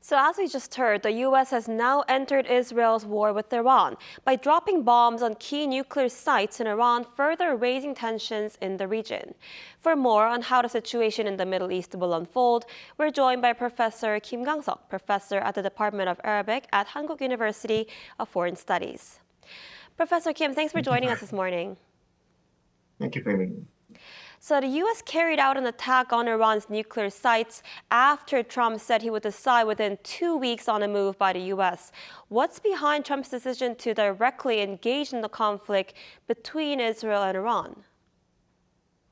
So as we just heard, the U.S. has now entered Israel's war with Iran by dropping bombs on key nuclear sites in Iran, further raising tensions in the region. For more on how the situation in the Middle East will unfold, we're joined by Professor Kim Kangsuk, professor at the Department of Arabic at Hankuk University of Foreign Studies. Professor Kim, thanks for joining us this morning. Thank you for having me. So the U.S. carried out an attack on Iran's nuclear sites after Trump said he would decide within 2 weeks on a move by the U.S. What's behind Trump's decision to directly engage in the conflict between Israel and Iran?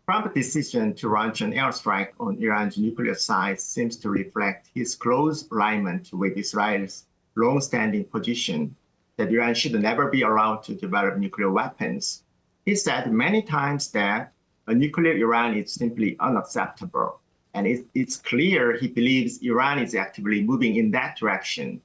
Trump's decision to launch an airstrike on Iran's nuclear sites seems to reflect his close alignment with Israel's long-standing position that Iran should never be allowed to develop nuclear weapons. He said many times that a nuclear Iran is simply unacceptable. And it's clear he believes Iran is actively moving in that direction.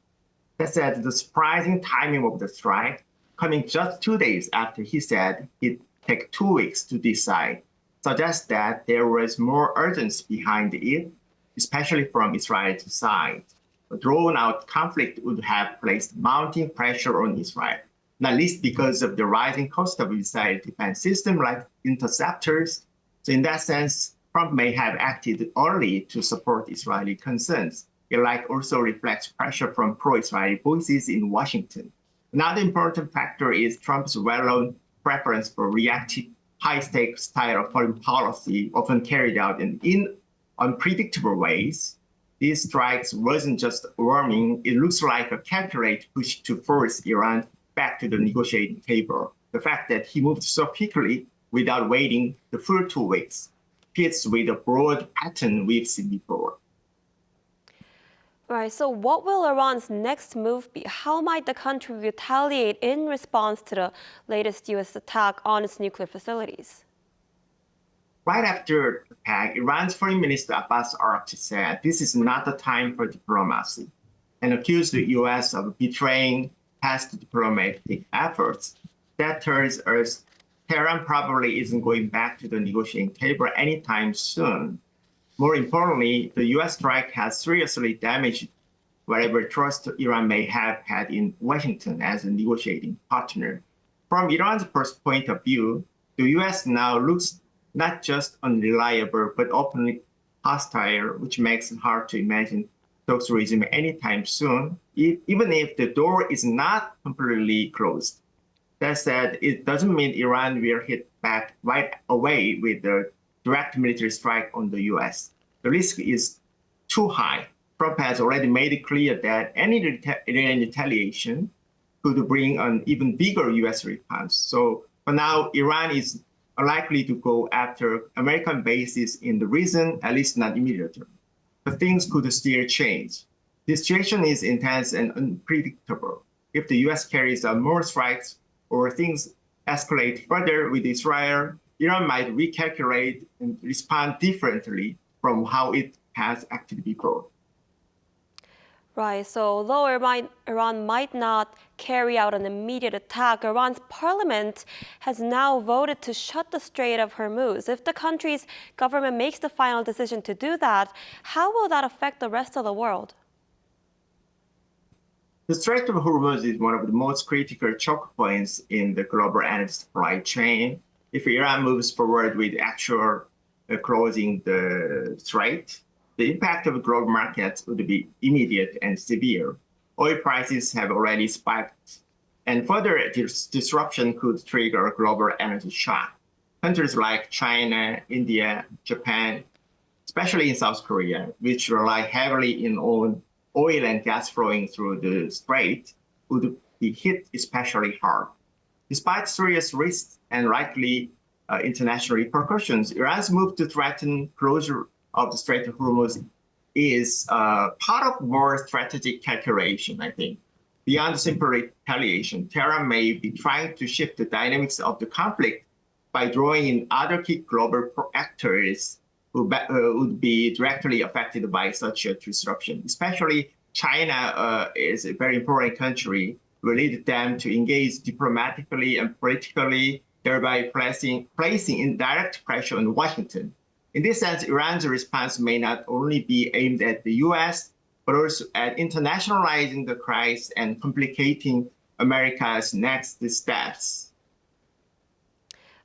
That said, the surprising timing of the strike, coming just 2 days after he said it'd take 2 weeks to decide, suggests that there was more urgency behind it, especially from Israel's side. A drawn-out conflict would have placed mounting pressure on Israel, not least because of the rising cost of Israel defense systems like interceptors. So in that sense, Trump may have acted early to support Israeli concerns. It also reflects pressure from pro-Israeli voices in Washington. Another important factor is Trump's well-known preference for reactive, high-stakes style of foreign policy, often carried out in unpredictable ways. These strikes wasn't just warming, it looks like a calculated push to force Iran back to the negotiating table. The fact that he moved so quickly without waiting the full 2 weeks fits with a broad pattern we've seen before. Right, so what will Iran's next move be? How might the country retaliate in response to the latest U.S. attack on its nuclear facilities? Right after the attack, Iran's Foreign Minister Abbas Araghchi said this is not the time for diplomacy and accused the U.S. of betraying past diplomatic efforts. That tells us Tehran probably isn't going back to the negotiating table anytime soon. More importantly, the U.S. strike has seriously damaged whatever trust Iran may have had in Washington as a negotiating partner. From Iran's first point of view, the U.S. now looks not just unreliable, but openly hostile, which makes it hard to imagine talks resume anytime soon, even if the door is not completely closed. That said, it doesn't mean Iran will hit back right away with the direct military strike on the U.S. The risk is too high. Trump has already made it clear that any retaliation could bring an even bigger U.S. response. So for now, Iran is unlikely to go after American bases in the region, at least not immediately. But things could still change. The situation is intense and unpredictable. If the U.S. carries out more strikes or things escalate further with Israel, Iran might recalculate and respond differently from how it has acted before. Right, so although Iran might not carry out an immediate attack, Iran's parliament has now voted to shut the Strait of Hormuz. If the country's government makes the final decision to do that, how will that affect the rest of the world? The Strait of Hormuz is one of the most critical choke points in the global energy supply chain. If Iran moves forward with actual closing the strait, the impact of global markets would be immediate and severe. Oil prices have already spiked, and further disruption could trigger a global energy shock. Countries like China, India, Japan, especially in South Korea, which rely heavily on oil and gas flowing through the strait, would be hit especially hard. Despite serious risks and likely international repercussions, Iran's move to threaten closure of the Strait of Hormuz is part of more strategic calculation, I think. Beyond simple retaliation, Tehran may be trying to shift the dynamics of the conflict by drawing in other key global actors who would be directly affected by such a disruption. Especially China is a very important country, will lead them to engage diplomatically and politically, thereby placing indirect pressure on Washington. In this sense, Iran's response may not only be aimed at the U.S., but also at internationalizing the crisis and complicating America's next steps.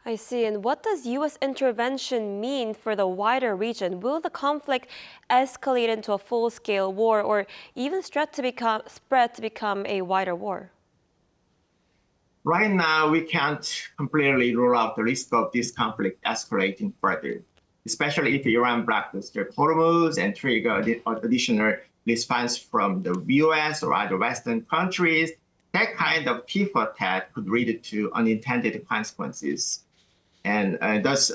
I see. And what does U.S. intervention mean for the wider region? Will the conflict escalate into a full-scale war or even spread to become a wider war? Right now, we can't completely rule out the risk of this conflict escalating further, especially if Iran blocks the Strait of Hormuz and trigger additional response from the US or other Western countries. That kind of tit for tat could lead to unintended consequences, and thus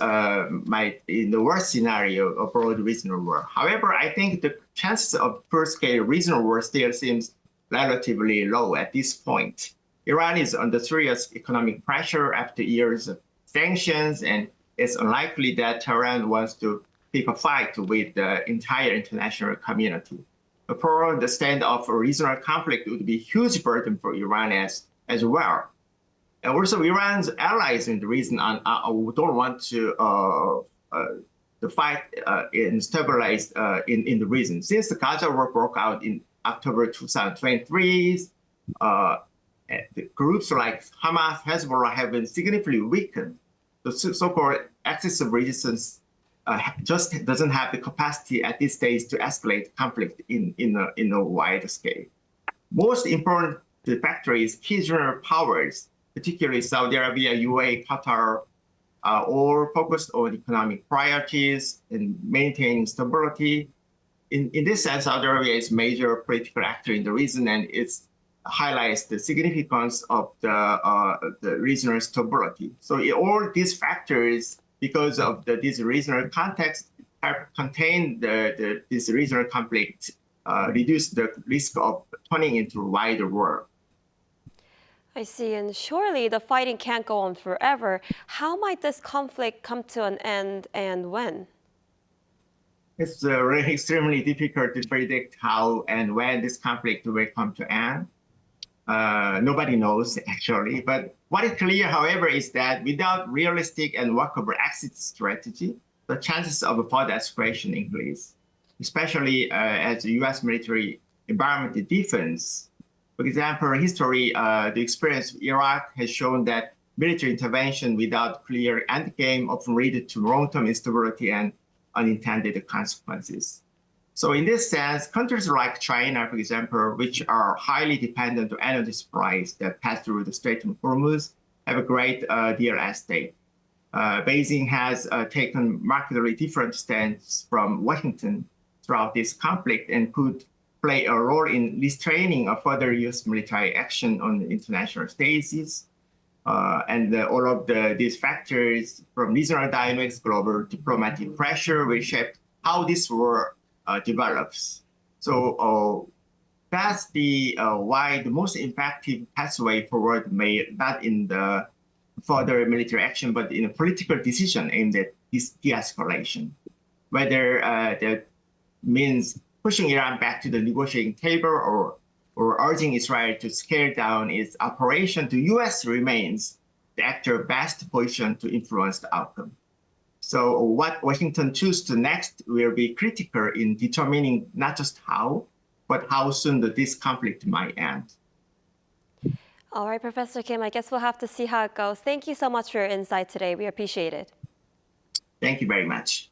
might, in the worst scenario, a broad regional war. However, I think the chances of full-scale regional war still seems relatively low at this point. Iran is under serious economic pressure after years of sanctions, and it's unlikely that Tehran wants to pick a fight with the entire international community. For the stand of a regional conflict would be a huge burden for Iran as well. And also, Iran's allies in the region don't want to fight and stabilize in the region. Since the Gaza war broke out in October 2023, the groups like Hamas, Hezbollah have been significantly weakened. The so-called axis of resistance just doesn't have the capacity at this stage to escalate conflict in a wide scale. Most important factor is key regional powers, particularly Saudi Arabia, UAE, Qatar, all focused on economic priorities and maintaining stability. In this sense, Saudi Arabia is a major political actor in the region, and it highlights the significance of the regional stability. So all these factors, because of this regional context, have contained this regional conflict, reduce the risk of turning into a wider war. I see. And surely the fighting can't go on forever. How might this conflict come to an end and when? It's really extremely difficult to predict how and when this conflict will come to end. Nobody knows, actually. But what is clear, however, is that without realistic and workable exit strategy, the chances of a further escalation increase, especially as the U.S. military environment deepens. For example, history, the experience of Iraq has shown that military intervention without clear endgame often leads to long-term instability and unintended consequences. So in this sense, countries like China, for example, which are highly dependent on energy supplies that pass through the Strait of Hormuz, have a great deal at stake. Beijing has taken markedly different stance from Washington throughout this conflict and could play a role in restraining a further U.S. military action on the international stages. And all of these factors, from regional dynamics, global diplomatic pressure, will shape how this war develops. So that's why the most effective pathway forward may not in the further military action, but in a political decision aimed at this de-escalation. Whether that means pushing Iran back to the negotiating table or urging Israel to scale down its operation, the U.S. remains the actor best positioned to influence the outcome. So what Washington chooses next will be critical in determining not just how, but how soon this conflict might end. All right, Professor Kim, I guess we'll have to see how it goes. Thank you so much for your insight today. We appreciate it. Thank you very much.